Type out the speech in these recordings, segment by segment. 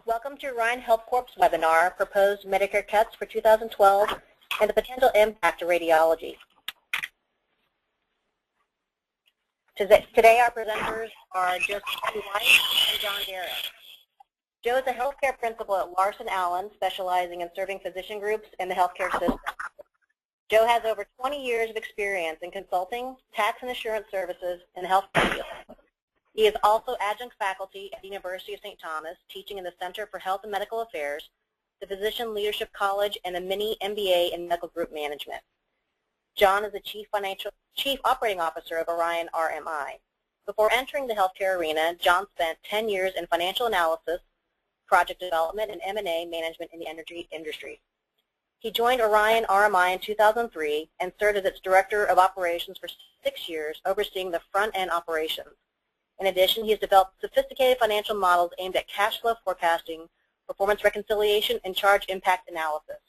Welcome to Orion HealthCorp's webinar, Proposed Medicare Cuts for 2012 and the Potential Impact of Radiology. Today our presenters are Joe White and John Garrett. Joe is a healthcare principal at Larson Allen, specializing in serving physician groups in the healthcare system. Joe has over 20 years of experience in consulting, tax and assurance services in the healthcare field. He is also adjunct faculty at the University of St. Thomas, teaching in the Center for Health and Medical Affairs, the Physician Leadership College, and a mini MBA in Medical Group Management. John is the Chief Operating Officer of Orion RMI. Before entering the healthcare arena, John spent 10 years in financial analysis, project development, and M&A management in the energy industry. He joined Orion RMI in 2003 and served as its Director of Operations for 6 years, overseeing the front-end operations. In addition, he has developed sophisticated financial models aimed at cash flow forecasting, performance reconciliation, and charge impact analysis.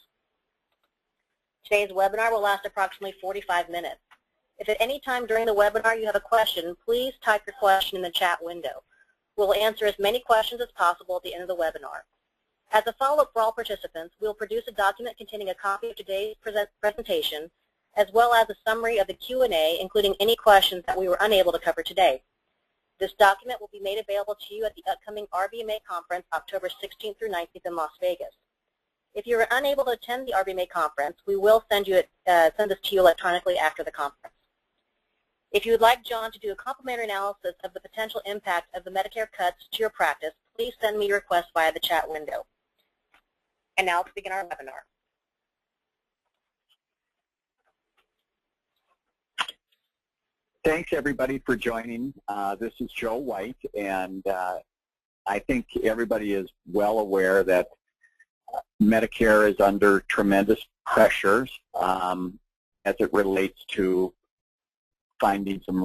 Today's webinar will last approximately 45 minutes. If at any time during the webinar you have a question, please type your question in the chat window. We'll answer as many questions as possible at the end of the webinar. As a follow-up for all participants, we'll produce a document containing a copy of today's presentation, as well as a summary of the Q&A, including any questions that we were unable to cover today. This document will be made available to you at the upcoming RBMA conference, October 16th through 19th in Las Vegas. If you are unable to attend the RBMA conference, we will send this to you electronically after the conference. If you would like John to do a complimentary analysis of the potential impact of the Medicare cuts to your practice, please send me your request via the chat window. And now let's begin our webinar. Thanks, everybody, for joining. This is Joe White, and I think everybody is well aware that Medicare is under tremendous pressures as it relates to finding some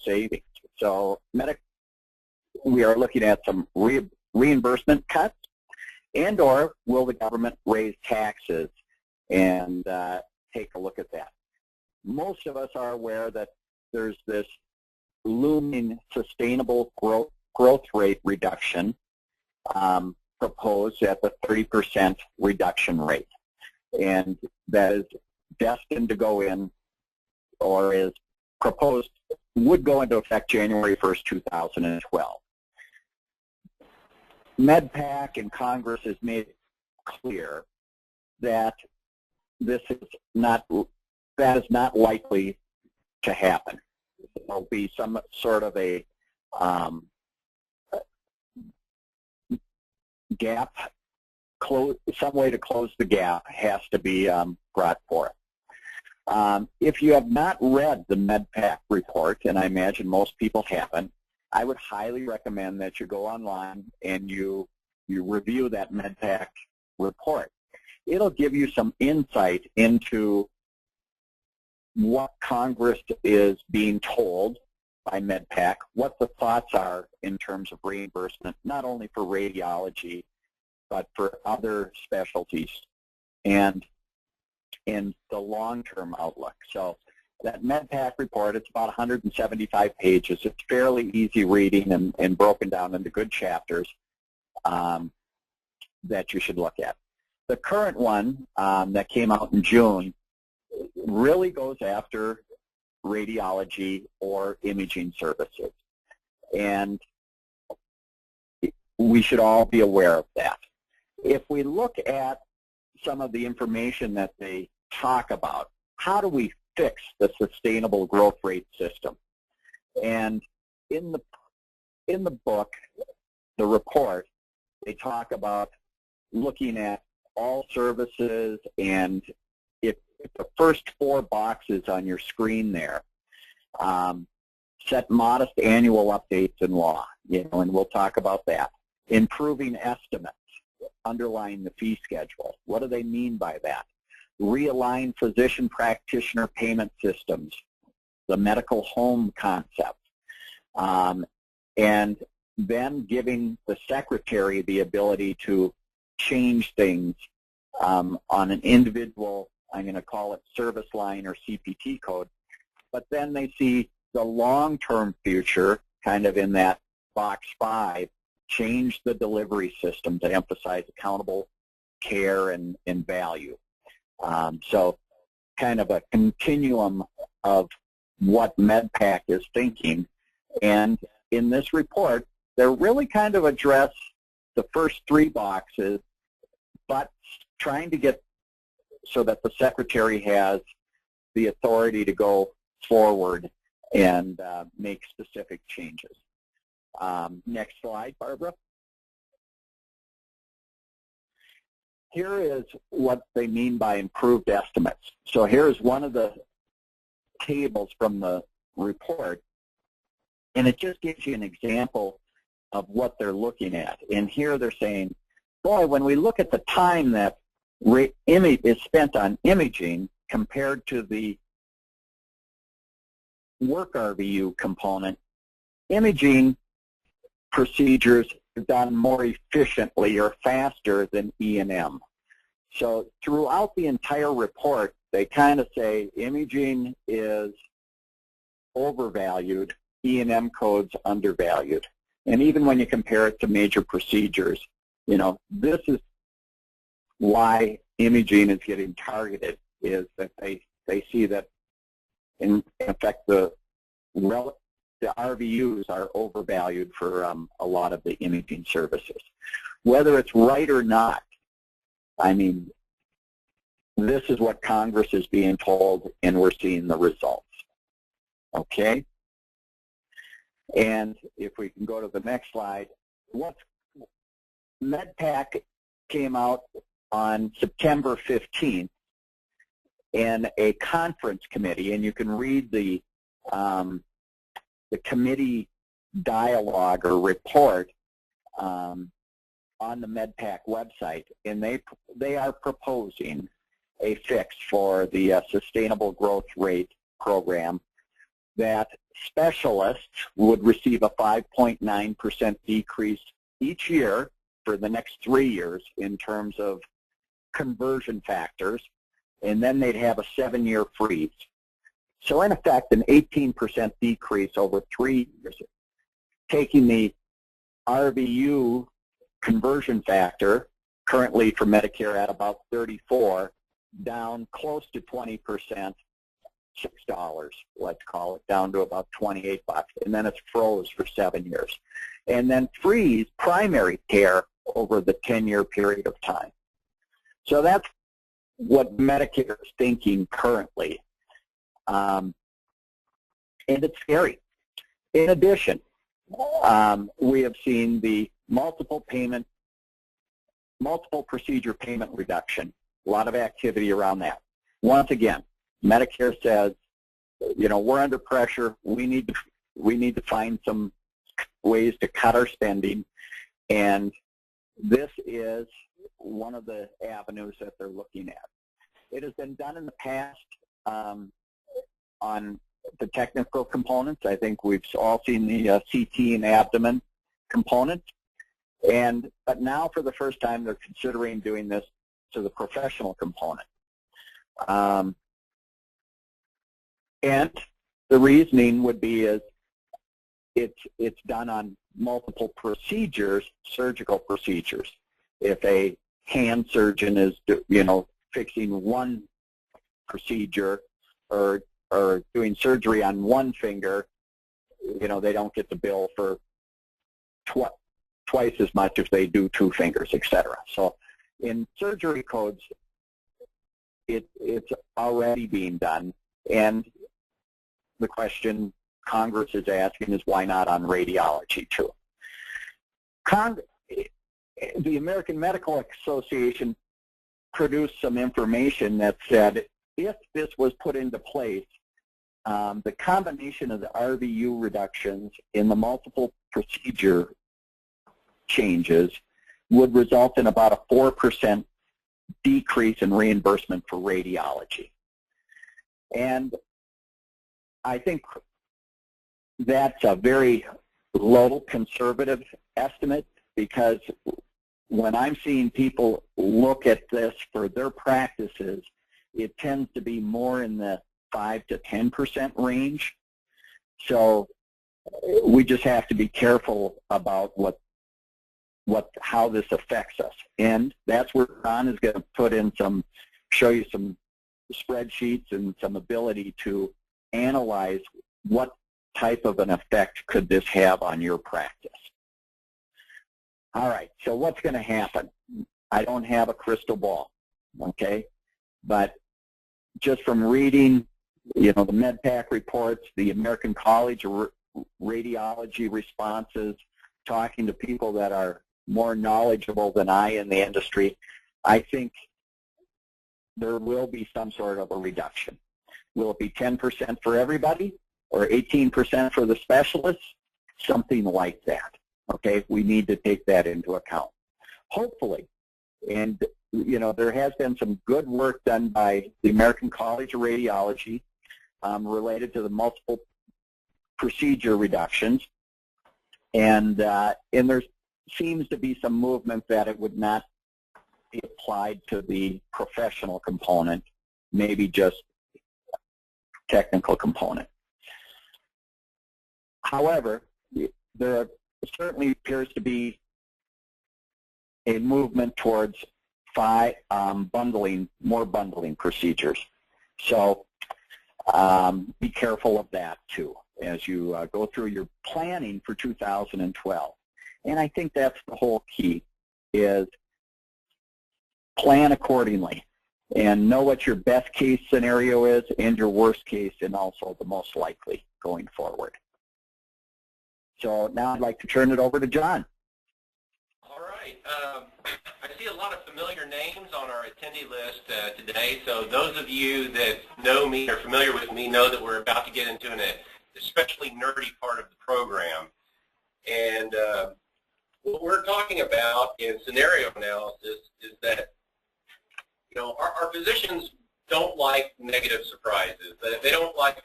savings. So we are looking at some reimbursement cuts, and/or will the government raise taxes, and take a look at that. Most of us are aware that there's this looming sustainable growth rate reduction proposed at the 30% reduction rate, and that is destined to go in, or is proposed, would go into effect January 1st, 2012. MedPAC and Congress has made it clear that that is not likely to happen. There will be some sort of a gap, some way to close the gap has to be brought forth. If you have not read the MedPAC report, and I imagine most people haven't, I would highly recommend that you go online and you review that MedPAC report. It'll give you some insight into what Congress is being told by MedPAC, what the thoughts are in terms of reimbursement, not only for radiology, but for other specialties, and in the long-term outlook. So that MedPAC report, it's about 175 pages. It's fairly easy reading and broken down into good chapters that you should look at. The current one that came out in June really goes after radiology or imaging services, and we should all be aware of that. If we look at some of the information that they talk about, how do we fix the sustainable growth rate system? And in the book, the report, they talk about looking at all services, and if the first 4 boxes on your screen there, set modest annual updates in law, and we'll talk about that. Improving estimates, underlying the fee schedule. What do they mean by that? Realign physician practitioner payment systems, the medical home concept, and then giving the secretary the ability to change things on an individual, I'm going to call it service line or CPT code, but then they see the long-term future kind of in that box 5 change the delivery system to emphasize accountable care and value. So kind of a continuum of what MedPAC is thinking. And in this report, they're really kind of address the first three boxes, but trying to get so that the Secretary has the authority to go forward and make specific changes. Next slide, Barbara. Here is what they mean by improved estimates. So here's one of the tables from the report, and it just gives you an example of what they're looking at. And here they're saying, boy, when we look at the time that is spent on imaging compared to the work RVU component, imaging procedures are done more efficiently or faster than E&M. So throughout the entire report, they kind of say imaging is overvalued, E&M codes undervalued. And even when you compare it to major procedures, you know, this is why imaging is getting targeted, is that they see that in effect the RVUs are overvalued for a lot of the imaging services. Whether it's right or not, I mean, this is what Congress is being told, and we're seeing the results. Okay? And if we can go to the next slide, MedPAC came out on September 15th in a conference committee, and you can read the committee dialogue or report on the MedPAC website, and they are proposing a fix for the Sustainable Growth Rate program that specialists would receive a 5.9% decrease each year for the next 3 years in terms of conversion factors, and then they'd have a 7-year freeze. So in effect, an 18% decrease over 3 years, taking the RVU conversion factor, currently for Medicare at about 34, down close to 20%, $6, let's call it, down to about 28 bucks, and then it's froze for 7 years. And then freeze primary care over the 10-year period of time. So that's what Medicare is thinking currently. And it's scary. In addition, we have seen the multiple procedure payment reduction. A lot of activity around that. Once again, Medicare says, you know, we're under pressure. We need to find some ways to cut our spending, and this is one of the avenues that they're looking at. It has been done in the past on the technical components. I think we've all seen the CT and abdomen components, but now for the first time they're considering doing this to the professional component. And the reasoning would be is it's done on multiple procedures, surgical procedures. If a hand surgeon is, you know, fixing one procedure or doing surgery on one finger, you know, they don't get the bill for twice as much if they do 2 fingers, etc. So in surgery codes, it's already being done, and the question Congress is asking is why not on radiology too? The American Medical Association produced some information that said if this was put into place, the combination of the RVU reductions in the multiple procedure changes would result in about a 4% decrease in reimbursement for radiology. And I think that's a very low conservative estimate, because when I'm seeing people look at this for their practices, it tends to be more in the 5 to 10% range. So we just have to be careful about what how this affects us. And that's where Ron is going to show you some spreadsheets and some ability to analyze what type of an effect could this have on your practice. All right, so what's going to happen? I don't have a crystal ball, okay? But just from reading, the MedPAC reports, the American College of Radiology responses, talking to people that are more knowledgeable than I in the industry, I think there will be some sort of a reduction. Will it be 10% for everybody or 18% for the specialists? Something like that, okay? We need to take that into account. Hopefully, and there has been some good work done by the American College of Radiology related to the multiple procedure reductions, and there seems to be some movement that it would not be applied to the professional component, maybe just technical component. However, there certainly appears to be a movement towards more bundling procedures. So be careful of that too as you go through your planning for 2012. And I think that's the whole key, is plan accordingly and know what your best case scenario is and your worst case and also the most likely going forward. So now I'd like to turn it over to John. All right. I see a lot of familiar names on our attendee list today, so those of you that know me or are familiar with me know that we're about to get into an especially nerdy part of the program. And what we're talking about in scenario analysis is that, our physicians don't like negative surprises. They don't like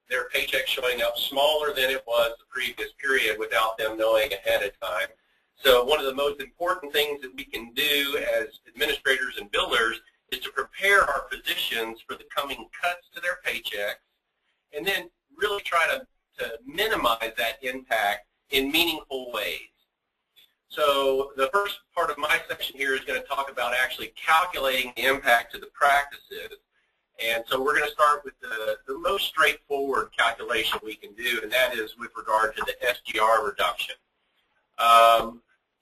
their paycheck showing up smaller than it was the previous period without them knowing ahead of time. So one of the most important things that we can do as administrators and billers is to prepare our physicians for the coming cuts to their paychecks, and then really try to minimize that impact in meaningful ways. So the first part of my section here is going to talk about actually calculating the impact to the practices. And so we're going to start with the most straightforward calculation we can do, and that is with regard to the SGR reduction.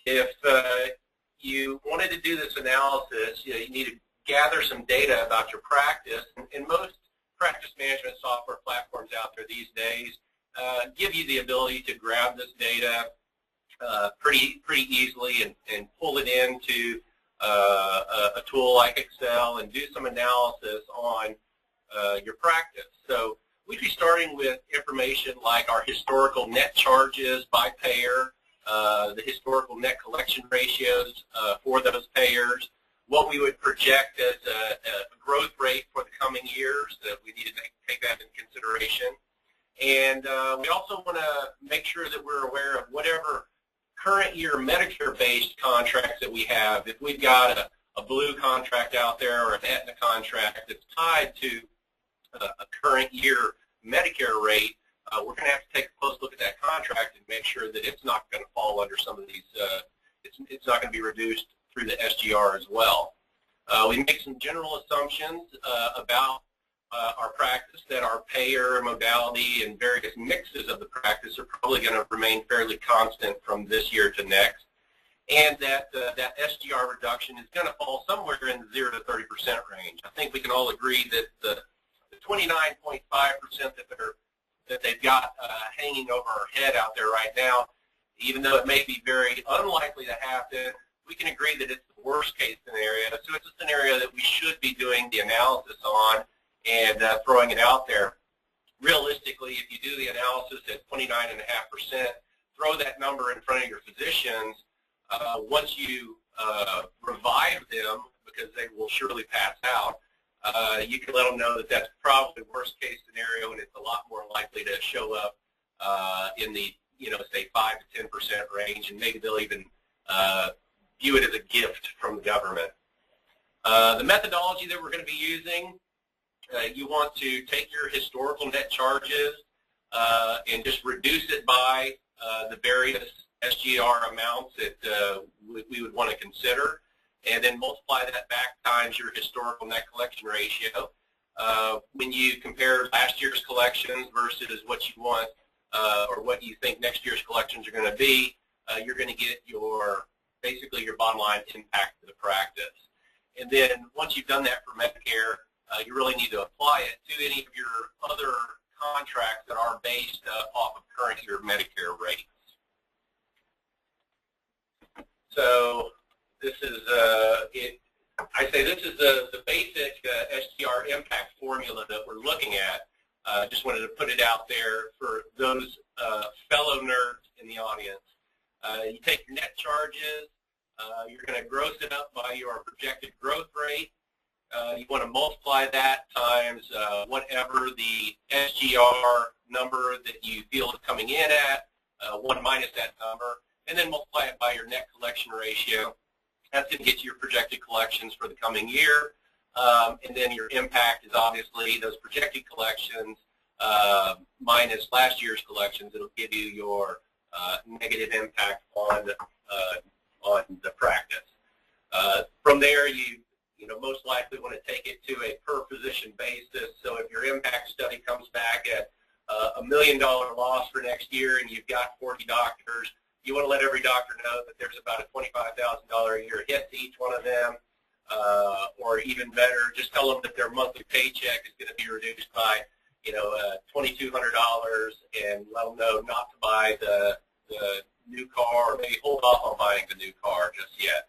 If you wanted to do this analysis, you need to gather some data about your practice, and most practice management software platforms out there these days give you the ability to grab this data pretty easily and pull it into a tool like Excel and do some analysis on your practice. So we'd be starting with information like our historical net charges by payer, the historical net collection ratios for those payers, what we would project as a growth rate for the coming years, that we need to take that into consideration. And we also want to make sure that we're aware of whatever current year Medicare-based contracts that we have. If we've got a Blue contract out there or an Aetna contract that's tied to a current year Medicare rate, we're going to have to take a close look at that contract and make sure that it's not going to fall under some of these, it's not going to be reduced through the SGR as well. We make some general assumptions about our practice, that our payer modality and various mixes of the practice are probably going to remain fairly constant from this year to next, and that that SGR reduction is going to fall somewhere in the 0 to 30% range. I think we can all agree that the 29.5% that they've got hanging over our head out there right now, even though it may be very unlikely to happen, we can agree that it's the worst case scenario. So it's a scenario that we should be doing the analysis on and throwing it out there. Realistically, if you do the analysis at 29.5%, throw that number in front of your physicians. Once you revive them, because they will surely pass out, you can let them know that that's probably worst case scenario, and it's a lot more likely to show up in the, say 5 to 10% range, and maybe they'll even view it as a gift from the government. The methodology that we're going to be using, you want to take your historical net charges and just reduce it by the various SGR amounts that we would want to consider, and then multiply that back times your historical net collection ratio. When you compare last year's collections versus what you want or what you think next year's collections are going to be, you're going to get basically your bottom line impact to the practice. And then once you've done that for Medicare, you really need to apply it to any of your other contracts that are based off of current year Medicare rates. So this is I say this is the basic SGR impact formula that we're looking at. Just wanted to put it out there for those fellow nerds in the audience. You take your net charges, you're going to gross it up by your projected growth rate. You want to multiply that times whatever the SGR number that you feel is coming in at, 1 minus that number, and then multiply it by your net collection ratio. That's going to get you your projected collections for the coming year. And then your impact is obviously those projected collections minus last year's collections. It'll give you your negative impact on the practice. From there, you most likely want to take it to a per physician basis. So if your impact study comes back at $1 million loss for next year and you've got 40 doctors, you want to let every doctor know that there's about a $25,000 a year hit to each one of them, or even better, just tell them that their monthly paycheck is going to be reduced by, $2,200, and let them know not to buy the new car, or maybe hold off on buying the new car just yet.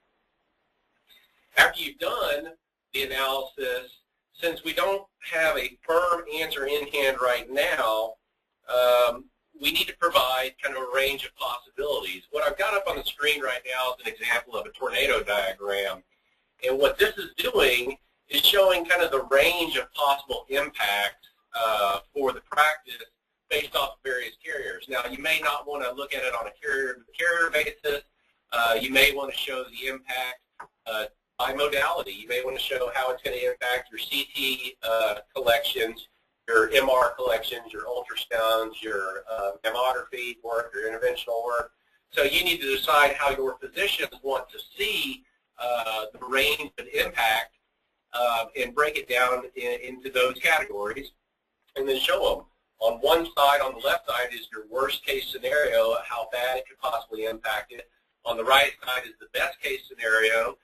After you've done the analysis, since we don't have a firm answer in hand right now, we need to provide kind of a range of possibilities. What I've got up on the screen right now is an example of a tornado diagram. And what this is doing is showing kind of the range of possible impacts for the practice based off of various carriers. Now, you may not want to look at it on a carrier-to-carrier basis. You may want to show the impact by modality. You may want to show how it's going to impact your CT collections, your MR collections, your ultrasounds, your mammography work, your interventional work. So you need to decide how your physicians want to see the range of impact and break it down into those categories and then show them. On one side, on the left side, is your worst case scenario, how bad it could possibly impact it. On the right side is the best case scenario.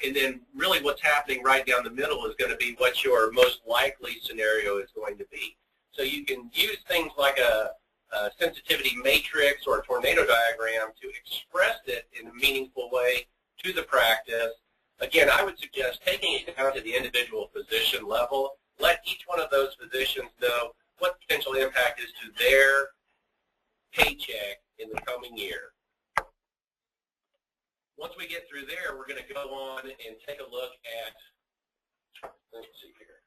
And then really what's happening right down the middle is going to be what your most likely scenario is going to be. So you can use things like a sensitivity matrix or a tornado diagram to express it in a meaningful way to the practice. Again, I would suggest taking it down to the individual physician level. Let each one of those physicians know what the potential impact is to their paycheck in the coming year. Once we get through there, we're going to go on and take a look at, let's see here.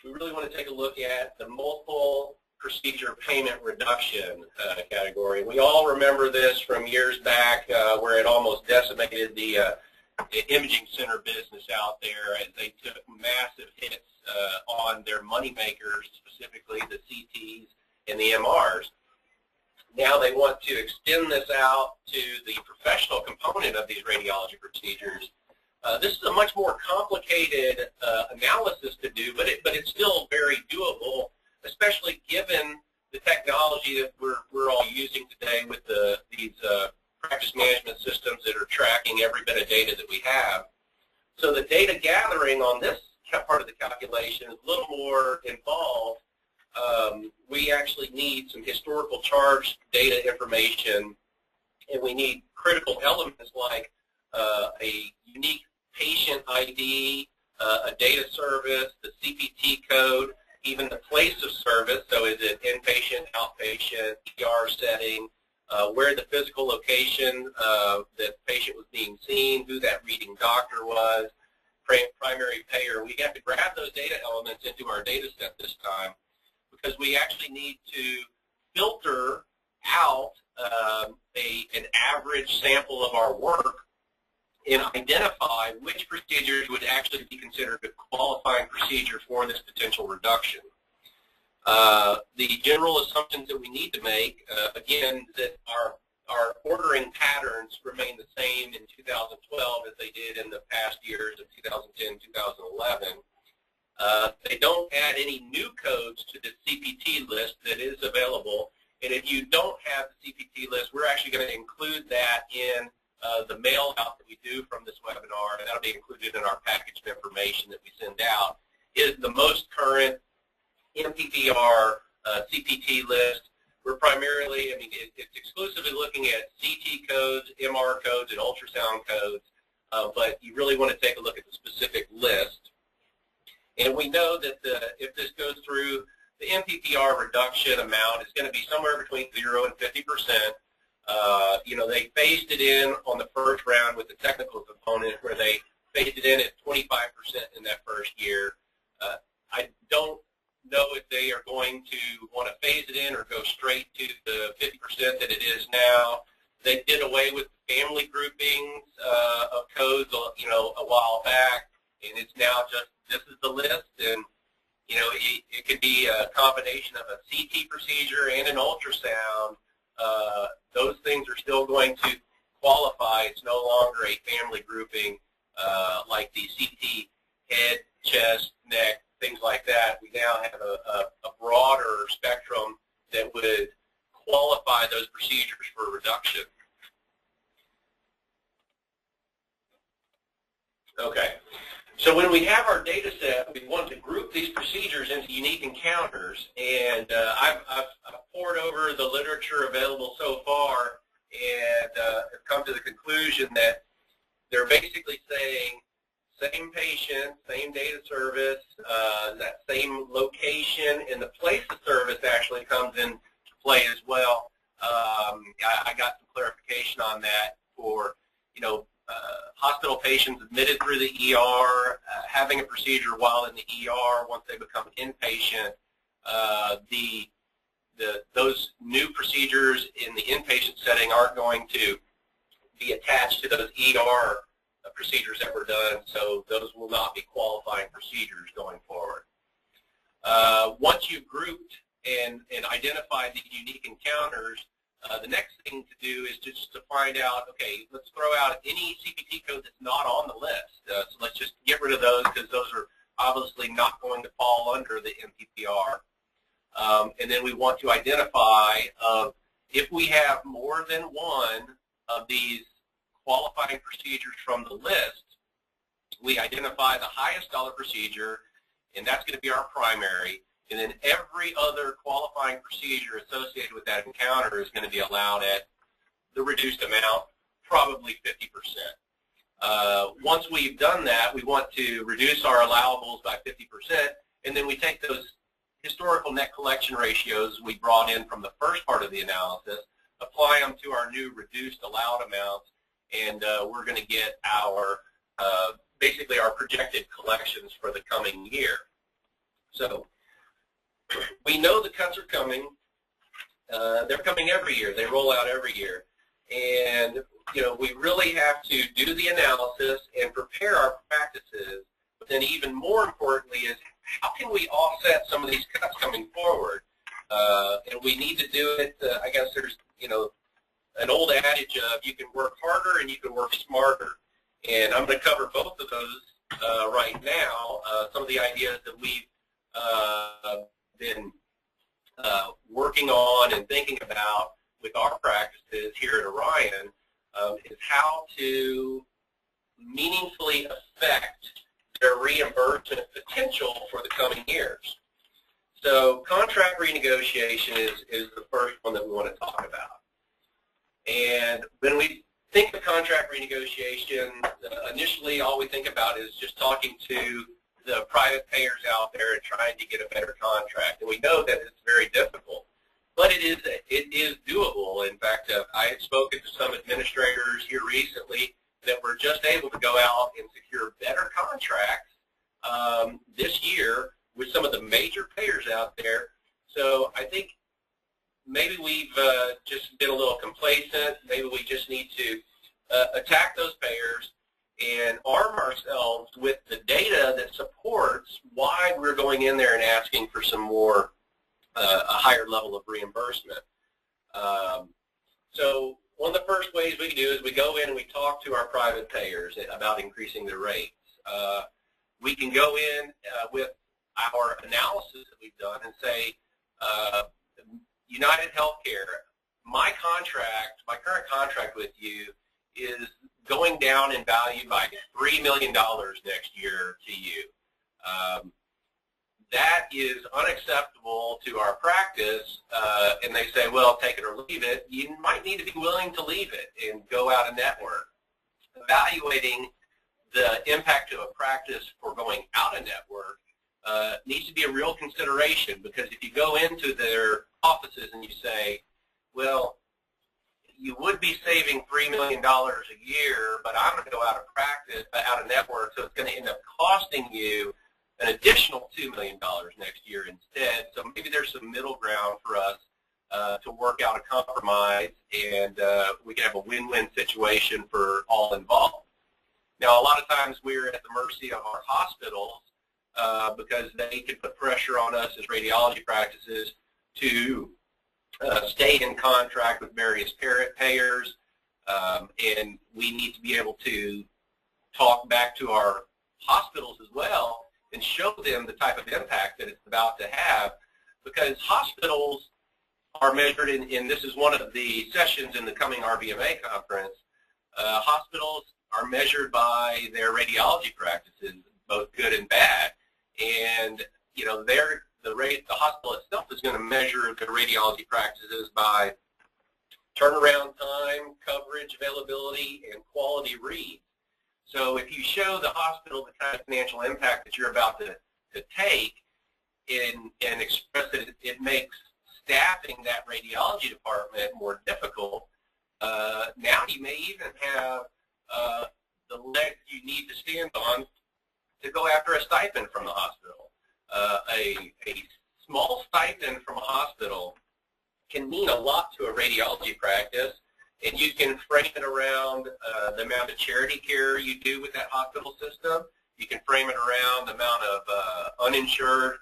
We really want to take a look at the multiple procedure payment reduction category. We all remember this from years back where it almost decimated the imaging center business out there as they took massive hits on their money makers, specifically the CTs and the MRs. Now they want to extend this out to the professional component of these radiology procedures. This is a much more complicated analysis to do, but it's still very doable, especially given the technology that we're all using today with these practice management systems that are tracking every bit of data that we have. So the data gathering on this part of the calculation is a little more involved. We actually need some historical charge data information, and we need critical elements like a unique patient ID, a data service, the CPT code, even the place of service, so is it inpatient, outpatient, ER setting, where the physical location that the patient was being seen, who that reading doctor was, primary payer. We have to grab those data elements into our data set this time, because we actually need to filter out an average sample of our work and identify which procedures would actually be considered a qualifying procedure for this potential reduction. The general assumptions that we need to make, again, that our ordering patterns remain the same in 2012 as they did in the past years of 2010, 2011. They don't add any new codes to the CPT list that is available. And if you don't have the CPT list, we're actually going to include that in the mail out that we do from this webinar, and that'll be included in our packaged information that we send out. Is the most current MPPR CPT list. We're primarily, I mean, it's exclusively looking at CT codes, MR codes, and ultrasound codes, but you really want to take a look at the specific list. And we know that if this goes through, the MPPR reduction amount is going to be somewhere between 0 and 50%. You know, they phased it in on the first round with the technical component where they phased it in at 25% in that first year. I don't know if they are going to want to phase it in or go straight to the 50% that it is now. They did away with family groupings of codes, you know, a while back, and it's now just this is the list, and you know, it could be a combination of a CT procedure and an ultrasound. Those things are still going to qualify. It's no longer a family grouping like the CT head, chest, neck, things like that. We now have a broader spectrum that would qualify those procedures for reduction. Okay. So when we have our data set, we want to group these procedures into unique encounters, and I've pored over the literature available so far and have come to the conclusion that they're basically saying same patient, same data service, that same location, and the place of service actually comes into play as well. I got some clarification on that for, you know, hospital patients admitted through the ER, having a procedure while in the ER once they become inpatient. Those new procedures in the inpatient setting aren't going to be attached to those ER procedures that were done, so those will not be qualifying procedures going forward. Once you've grouped and identified these unique encounters, the next thing to do is just to find out, okay, let's throw out any CPT code that's not on the list. So let's just get rid of those because those are obviously not going to fall under the MPPR. And then we want to identify if we have more than one of these qualifying procedures from the list, we identify the highest dollar procedure, and that's going to be our primary. And then every other qualifying procedure associated with that encounter is going to be allowed at the reduced amount, probably 50%. Once we've done that, we want to reduce our allowables by 50%, and then we take those historical net collection ratios we brought in from the first part of the analysis, apply them to our new reduced allowed amounts, and we're going to get our basically our projected collections for the coming year. So we know the cuts are coming. They're coming every year. They roll out every year. And, you know, we really have to do the analysis and prepare our practices. But then even more importantly is how can we offset some of these cuts coming forward? And we need to do it, I guess there's, you know, an old adage of you can work harder and you can work smarter. And I'm going to cover both of those right now. Some of the ideas that we've been working on and thinking about with our practices here at Orion is how to meaningfully affect their reimbursement potential for the coming years. So contract renegotiation is the first one that we want to talk about. And when we think of contract renegotiation, initially all we think about is just talking to the private payers out there and trying to get a better contract. And we know that it's very difficult, but it is doable. In fact, I had spoken to some administrators here recently that were just able to go out and secure better contracts this year with some of the major payers out there. So I think maybe we've just been a little complacent. Maybe we just need to attack those payers and arm ourselves with the data that supports why we're going in there and asking for some more a higher level of reimbursement. So one of the first ways we do is we go in and we talk to our private payers about increasing their rates. We can go in with our analysis that we've done and say, United Healthcare, my current contract with you is going down in value by $3 million next year to you. That is unacceptable to our practice, and they say, well, take it or leave it. You might need to be willing to leave it and go out of network. Evaluating the impact to a practice for going out of network needs to be a real consideration, because if you go into their offices and you say, well, you would be saving $3 million a year, but I'm going to go out of practice, out of network, so it's going to end up costing you an additional $2 million next year instead. So maybe there's some middle ground for us to work out a compromise, and we can have a win-win situation for all involved. Now, a lot of times we're at the mercy of our hospitals because they can put pressure on us as radiology practices to stay in contract with various payers, and we need to be able to talk back to our hospitals as well and show them the type of impact that it's about to have, because hospitals are measured in this is one of the sessions in the coming RBMA conference. Hospitals are measured by their radiology practices, both good and bad, and you know the hospital itself is going to measure their radiology practices by turnaround time, coverage, availability, and quality reads. So if you show the hospital the kind of financial impact that you're about to take and express that it makes staffing that radiology department more difficult, now you may even have the leg you need to stand on to go after a stipend from the hospital. A small stipend from a hospital can mean a lot to a radiology practice, and you can frame it around the amount of charity care you do with that hospital system. You can frame it around the amount of uninsured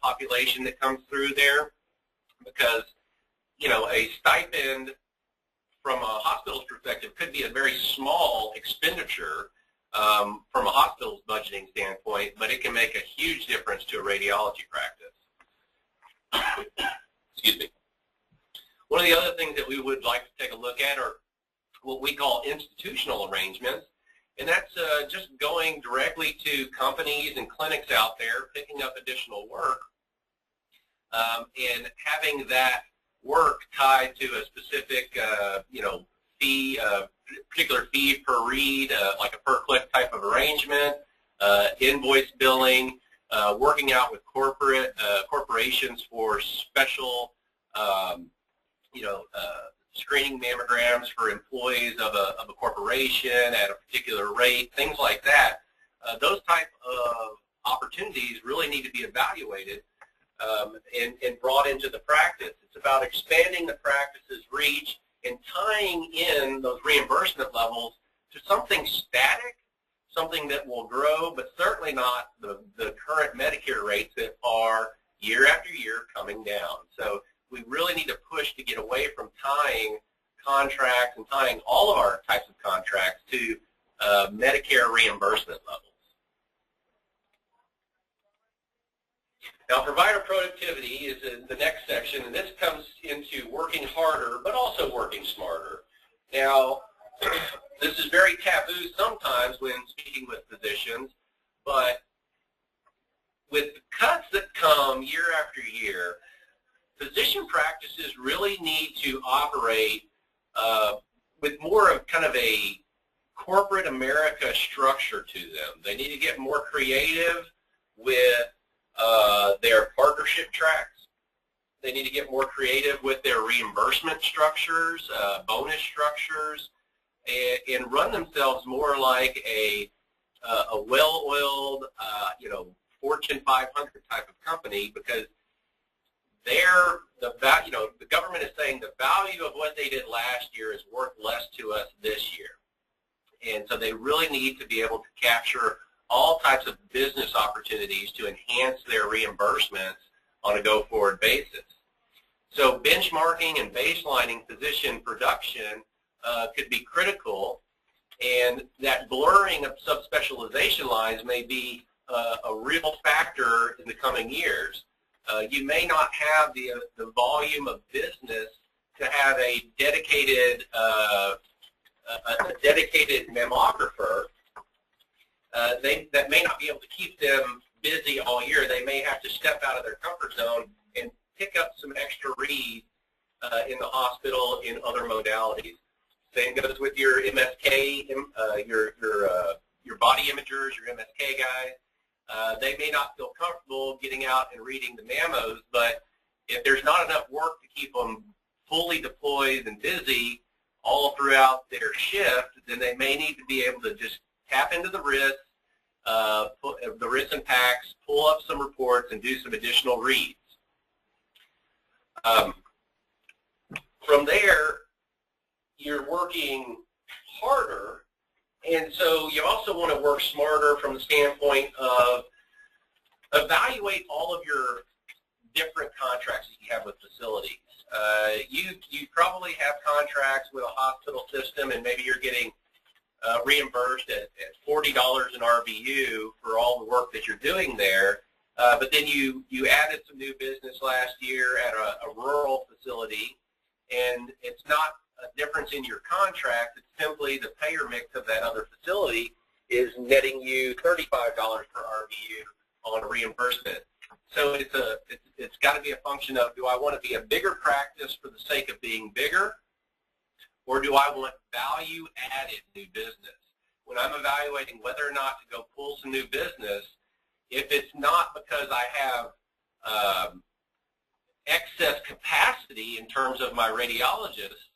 population that comes through there, because you know a stipend from a hospital's perspective could be a very small expenditure from a hospital's budgeting standpoint, but it can make a huge difference to a radiology practice. Excuse me. One of the other things that we would like to take a look at are what we call institutional arrangements, and that's just going directly to companies and clinics out there, picking up additional work, and having that work tied to a specific, fee, particular fee per read, like a per-click type of arrangement, invoice billing, working out with corporations for special, screening mammograms for employees of a corporation at a particular rate, things like that. Those type of opportunities really need to be evaluated and brought into the practice. It's about expanding the practice's reach and tying in those reimbursement levels to something static, something that will grow, but certainly not the current Medicare rates that are year after year coming down. So we really need to push to get away from tying contracts and tying all of our types of contracts to Medicare reimbursement levels. Now, provider productivity is in the next section, and this comes into working harder, but also working smarter. Now, this is very taboo sometimes when speaking with physicians, but with the cuts that come year after year, physician practices really need to operate with more of kind of a corporate America structure to them. They need to get more creative with their partnership tracks. They need to get more creative with their reimbursement structures, bonus structures, and run themselves more like a well-oiled, Fortune 500 type of company, because the government is saying the value of what they did last year is worth less to us this year. And so they really need to be able to capture all types of business opportunities to enhance their reimbursements on a go-forward basis. So benchmarking and baselining physician production could be critical, and that blurring of subspecialization lines may be a real factor in the coming years. You may not have the volume of business to have a dedicated mammographer. That may not be able to keep them busy all year. They may have to step out of their comfort zone and pick up some extra reads in the hospital in other modalities. Same goes with your MSK, your body imagers, your MSK guys. They may not feel comfortable getting out and reading the mammos, but if there's not enough work to keep them fully deployed and busy all throughout their shift, then they may need to be able to just tap into the wrist, the wrist and PACs, pull up some reports, and do some additional reads. From there, you're working harder, and so you also want to work smarter from the standpoint of evaluate all of your different contracts that you have with facilities. You probably have contracts with a hospital system, and maybe you're getting reimbursed at $40 an RVU for all the work that you're doing there, but then you added some new business last year at a rural facility, and it's not a difference in your contract. It's simply the payer mix of that other facility is netting you $35 per RVU on reimbursement. So it's got to be a function of, do I want to be a bigger practice for the sake of being bigger, or do I want value-added new business? When I'm evaluating whether or not to go pull some new business, if it's not because I have excess capacity in terms of my radiologists,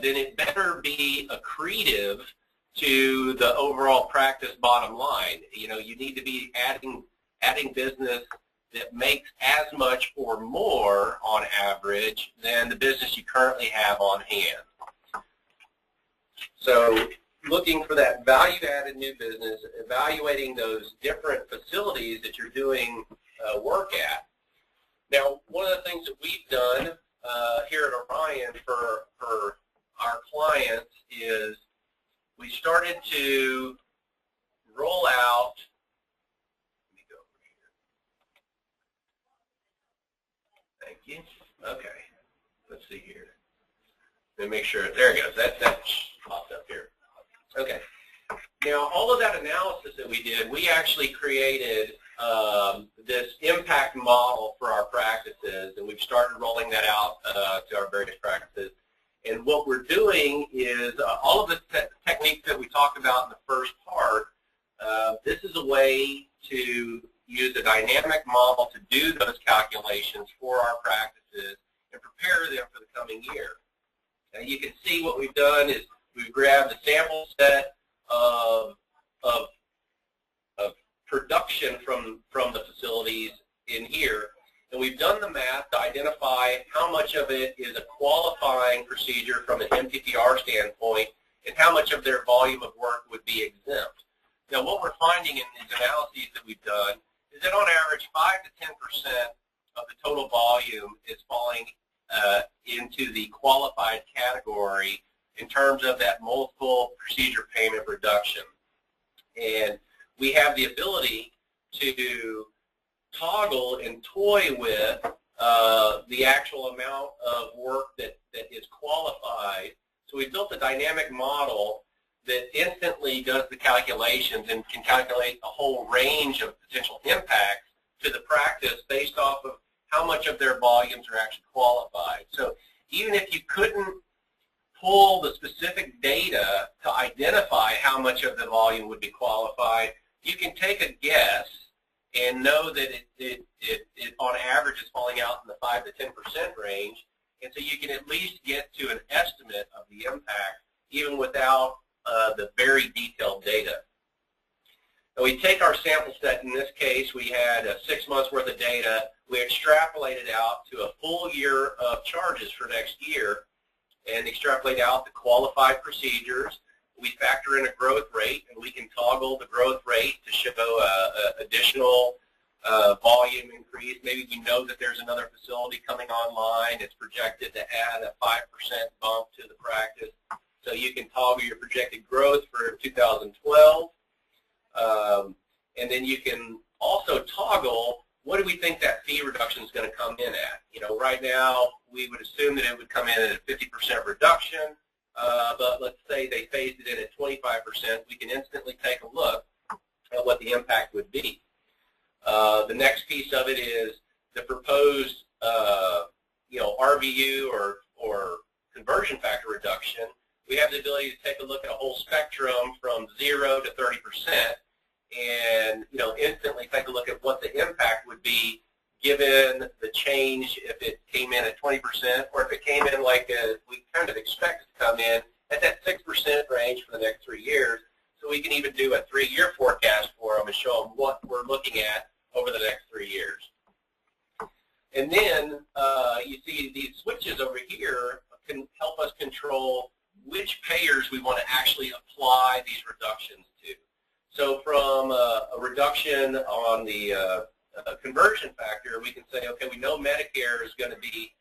then it better be accretive to the overall practice bottom line. You know, you need to be adding business that makes as much or more on average than the business you currently have on hand. So looking for that value-added new business, evaluating those different facilities that you're doing work at. Now, one of the things that we've done here at Orion for our clients is we started to roll out, let me go over here. Thank you. Okay. Let's see here. Let me make sure. There it goes. That popped up here. Okay. Now, all of that analysis that we did, we actually created this impact model for our practices, and we've started rolling that out to our various practices. And what we're doing is all of the techniques that we talked about in the first part, this is a way to use a dynamic model to do those calculations for our practices and prepare them for the coming year. Now, you can see what we've done is we've grabbed a sample set of production from the facilities in here, and we've done the math to identify how much of it is a qualifying procedure from an MPPR standpoint and how much of their volume of work would be exempt. Now, what we're finding in these analyses that we've done is that on average 5 to 10% of the total volume is falling into the qualified category in terms of that multiple procedure payment reduction. And we have the ability to toggle and toy with the actual amount of work that is qualified. So we built a dynamic model that instantly does the calculations and can calculate a whole range of potential impacts to the practice based off of how much of their volumes are actually qualified. So even if you couldn't pull the specific data to identify how much of the volume would be qualified, you can take a guess and know that it on average is falling out in the 5 to 10% range, and so you can at least get to an estimate of the impact even without the very detailed data. And we take our sample set. In this case, we had 6 months worth of data. We extrapolated out to a full year of charges for next year and extrapolate out the qualified procedures. We factor in a growth rate, and we can toggle the growth rate to show additional volume increase. Maybe you know that there's another facility coming online. It's projected to add a 5% bump to the practice. So you can toggle your projected growth for 2012. And then you can also toggle what do we think that fee reduction is going to come in at. You know, right now we would assume that it would come in at a 50% reduction, but let's say they phased it in at 25%. We can instantly take a look at what the impact would be. The next piece of it is the proposed, RVU or conversion factor reduction. We have the ability to take a look at a whole spectrum from 0 to 30%, and instantly take a look at what the impact would be given the change if it came in at 20%, or if it came in like we kind of expect it to come in at that 6% range for the next 3 years. So we can even do a 3-year forecast for them and show them what we're looking at over the next 3 years. And then you see these switches over here can help us control which payers we want to actually apply these reductions to. So from a reduction on the conversion factor, we can say, okay, we know Medicare is going to be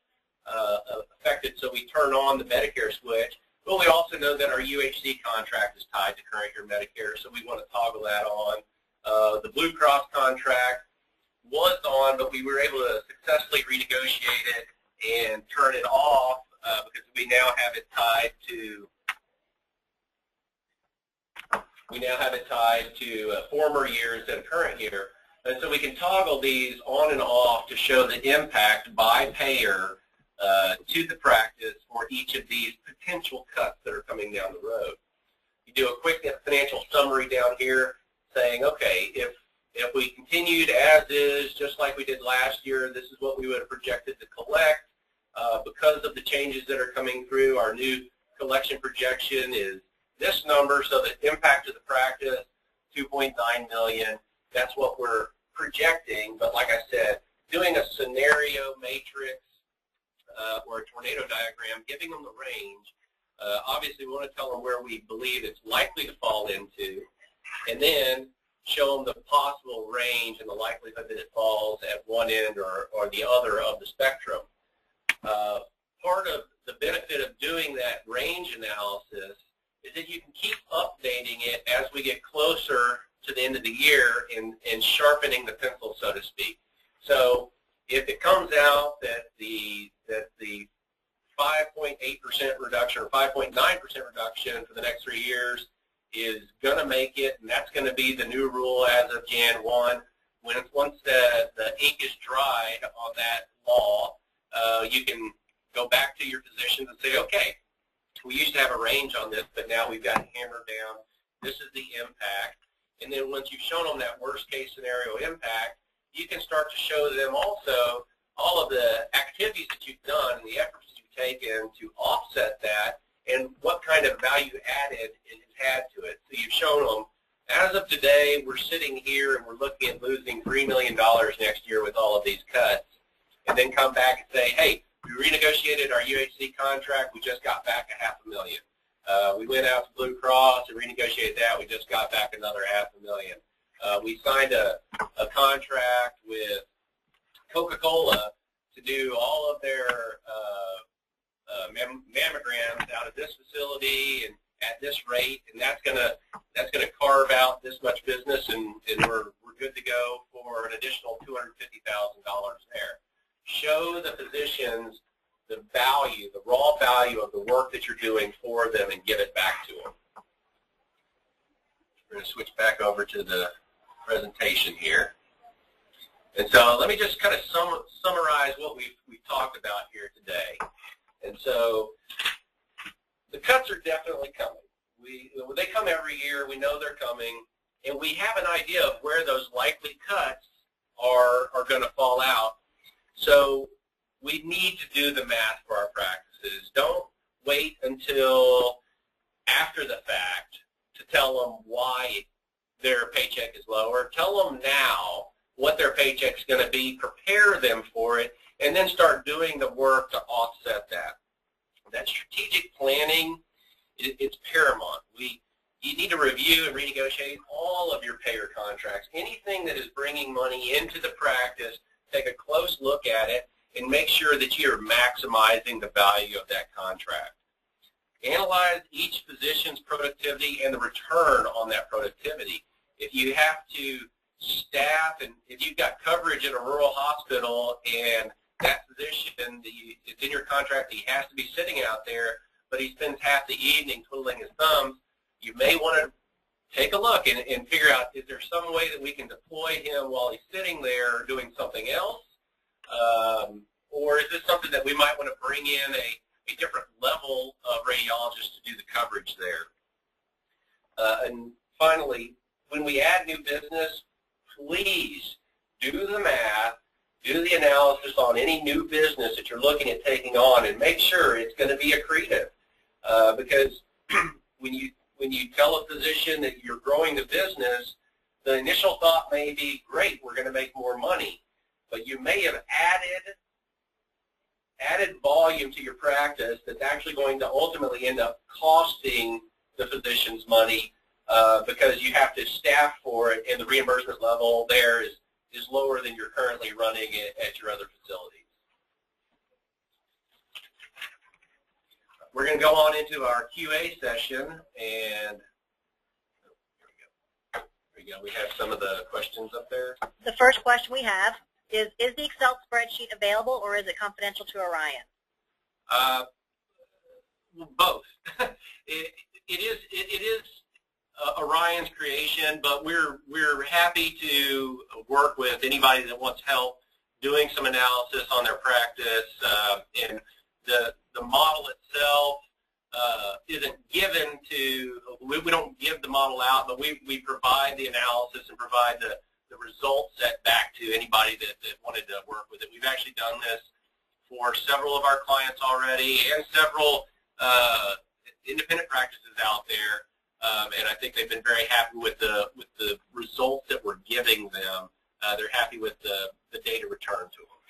affected, so we turn on the Medicare switch. But we also know that our UHC contract is tied to current year Medicare, so we want to toggle that on. The Blue Cross contract was on, but we were able to successfully renegotiate it and turn it off because we now have it tied to former years and current year. And so we can toggle these on and off to show the impact by payer to the practice for each of these potential cuts that are coming down the road. You do a quick financial summary down here saying, okay, if we continued as is, just like we did last year, this is what we would have projected to collect. Because of the changes that are coming through, our new collection projection is this number, so the impact to the practice, $2.9 million. That's what we're projecting. But like I said, doing a scenario matrix or a tornado diagram, giving them the range. Obviously, we want to tell them where we believe it's likely to fall into, and then show them the possible range and the likelihood that it falls at one end or the other of the spectrum. Part of the benefit of doing that range analysis is that you can keep updating it as we get closer to the end of the year and sharpening the pencil, so to speak. So if it comes out that the 5.8% reduction or 5.9% reduction for the next 3 years is going to make it, and that's going to be the new rule as of Jan 1, once the ink is dried on that law, you can go back to your physicians and say, okay, we used to have a range on this, but now we've got it hammered down. This is the impact. And then once you've shown them that worst case scenario impact, you can start to show them also all of the activities that you've done and the efforts that you've taken to offset that and what kind of value added it has had to it. So you've shown them, as of today, we're sitting here and we're looking at losing $3 million next year with all of these cuts. And then come back and say, hey, we renegotiated our UHC contract, we just got back $500,000. We went out to Blue Cross and renegotiated that, we just got back another $500,000. We signed a contract with Coca-Cola to do all of their mammograms out of this facility and at this rate, and that's gonna carve out this much business, and we're good to go for an additional $250,000 there. Show the physicians the value, the raw value of the work that you're doing for them, and give it back to them. We're going to switch back over to the presentation here. And so let me just kind of summarize what we've talked about here today. And so the cuts are definitely coming. They come every year. We know they're coming. And we have an idea of where those likely cuts are going to fall out. So we need to do the math for our practices. Don't wait until after the fact to tell them why their paycheck is lower. Tell them now what their paycheck's going to be, prepare them for it, and then start doing the work to offset that. That strategic planning, it's paramount. you need to review and renegotiate all of your payer contracts. Anything that is bringing money into the practice, take a close look at it and make sure that you're maximizing the value of that contract. Analyze each physician's productivity and the return on that productivity. If you have to staff, and if you've got coverage in a rural hospital and that physician, it's in your contract that he has to be sitting out there, but he spends half the evening twiddling his thumbs, you may want to take a look and figure out, is there some way that we can deploy him while he's sitting there doing something else? Or is this something that we might want to bring in a different level of radiologists to do the coverage there? And finally, when we add new business, please do the math, do the analysis on any new business that you're looking at taking on, and make sure it's going to be accretive. Because when you tell a physician that you're growing the business, the initial thought may be, great, we're going to make more money. But you may have added volume to your practice that's actually going to ultimately end up costing the physicians money because you have to staff for it, and the reimbursement level there is lower than you're currently running at your other facilities. We're going to go on into our QA session, and here we go. We have some of the questions up there. The first question we have is the Excel spreadsheet available, or is it confidential to Orion? Both. It is Orion's creation, but we're happy to work with anybody that wants help doing some analysis on their practice. And the model itself isn't given to, we don't give the model out, but we provide the analysis and provide the results set back to anybody that wanted to work with it. We've actually done this for several of our clients already and several independent practices out there, and I think they've been very happy with the results that we're giving them. They're happy with the data returned to them.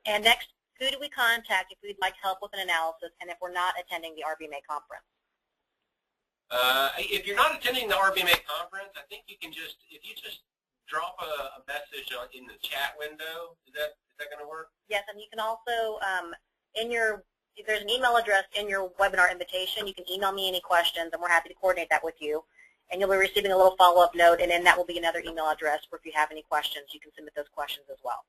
And next, who do we contact if we'd like help with an analysis and if we're not attending the RBMA conference? If you're not attending the RBMA conference, I think you can just, if you just drop a message in the chat window, is that going to work? Yes, and you can also, there's an email address in your webinar invitation. You can email me any questions, and we're happy to coordinate that with you. And you'll be receiving a little follow-up note, and then that will be another email address where if you have any questions, you can submit those questions as well.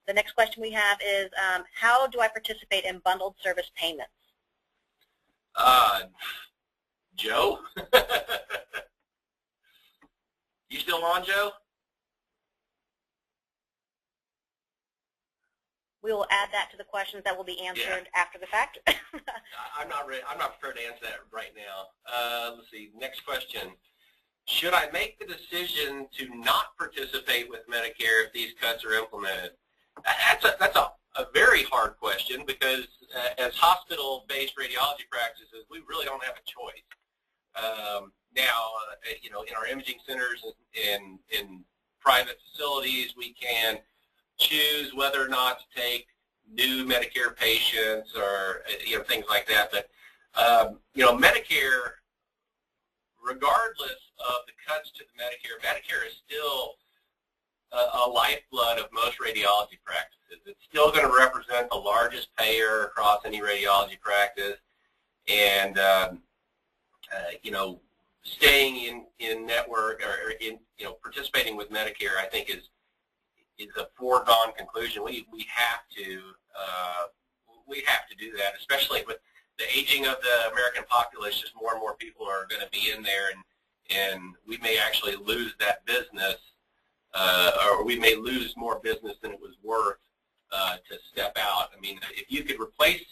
The next question we have is, how do I participate in bundled service payments? Joe? You still on, Joe? We will add that to the questions that will be answered after the fact. I'm not prepared to answer that right now. Let's see. Next question. Should I make the decision to not participate with Medicare if these cuts are implemented? That's a very hard question, because as hospital-based radiology practices, we really don't have a choice. Now, in our imaging centers and in private facilities, we can choose whether or not to take new Medicare patients or things like that. But Medicare, regardless of the cuts to the Medicare is still a lifeblood of most radiology practices. It's still going to represent the largest payer across any radiology practice, and staying in network or in participating with Medicare, I think is a foregone conclusion. We have to do that, especially with the aging of the American populace. Just more and more people are going to be in there, and we may actually lose that business, or we may lose more business than it was worth to step out. I mean, if you could replace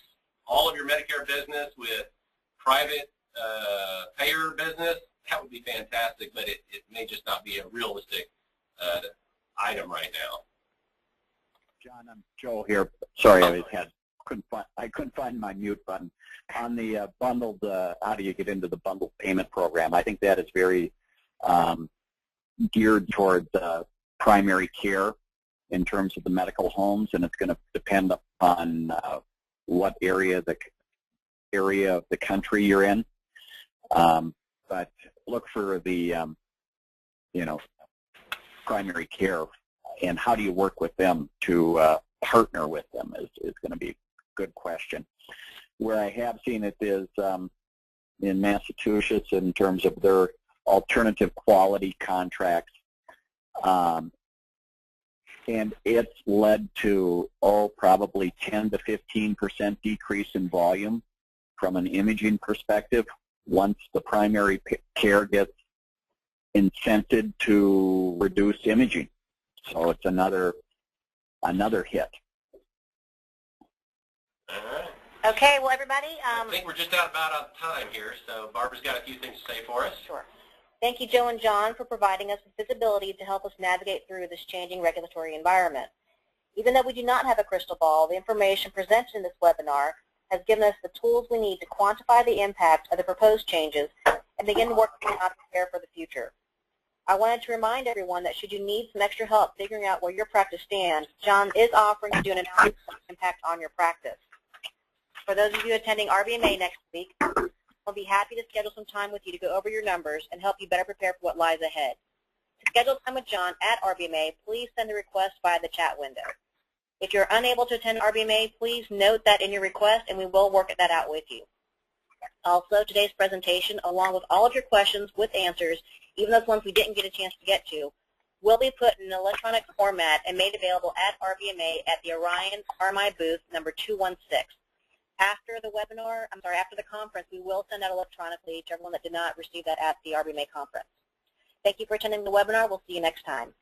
all of your Medicare business with private payer business, that would be fantastic, but it may just not be a realistic item right now. John, I'm Joe here. Sorry, I couldn't find my mute button. On the bundled, how do you get into the bundled payment program? I think that is very geared towards primary care in terms of the medical homes, and it's going to depend upon what area of the country you're in. but look for the, primary care, and how do you work with them to partner with them is going to be a good question. Where I have seen it is in Massachusetts in terms of their alternative quality contracts, and it's led to, probably 10 to 15% decrease in volume from an imaging perspective once the primary care gets incented to reduce imaging. So it's another hit. All right. Okay, well, everybody. I think we're just about out of time here, so Barbara's got a few things to say for us. Sure. Thank you, Joe and John, for providing us with visibility to help us navigate through this changing regulatory environment. Even though we do not have a crystal ball, the information presented in this webinar has given us the tools we need to quantify the impact of the proposed changes and begin working on how to prepare for the future. I wanted to remind everyone that should you need some extra help figuring out where your practice stands, John is offering to do an analysis of the impact on your practice. For those of you attending RBMA next week, we'll be happy to schedule some time with you to go over your numbers and help you better prepare for what lies ahead. To schedule time with John at RBMA, please send a request via the chat window. If you're unable to attend RBMA, please note that in your request and we will work that out with you. Also, today's presentation, along with all of your questions with answers, even those ones we didn't get a chance to get to, will be put in an electronic format and made available at RBMA at the Orion RMI booth number 216. After the conference, we will send out electronically to everyone that did not receive that at the RBMA conference. Thank you for attending the webinar. We'll see you next time.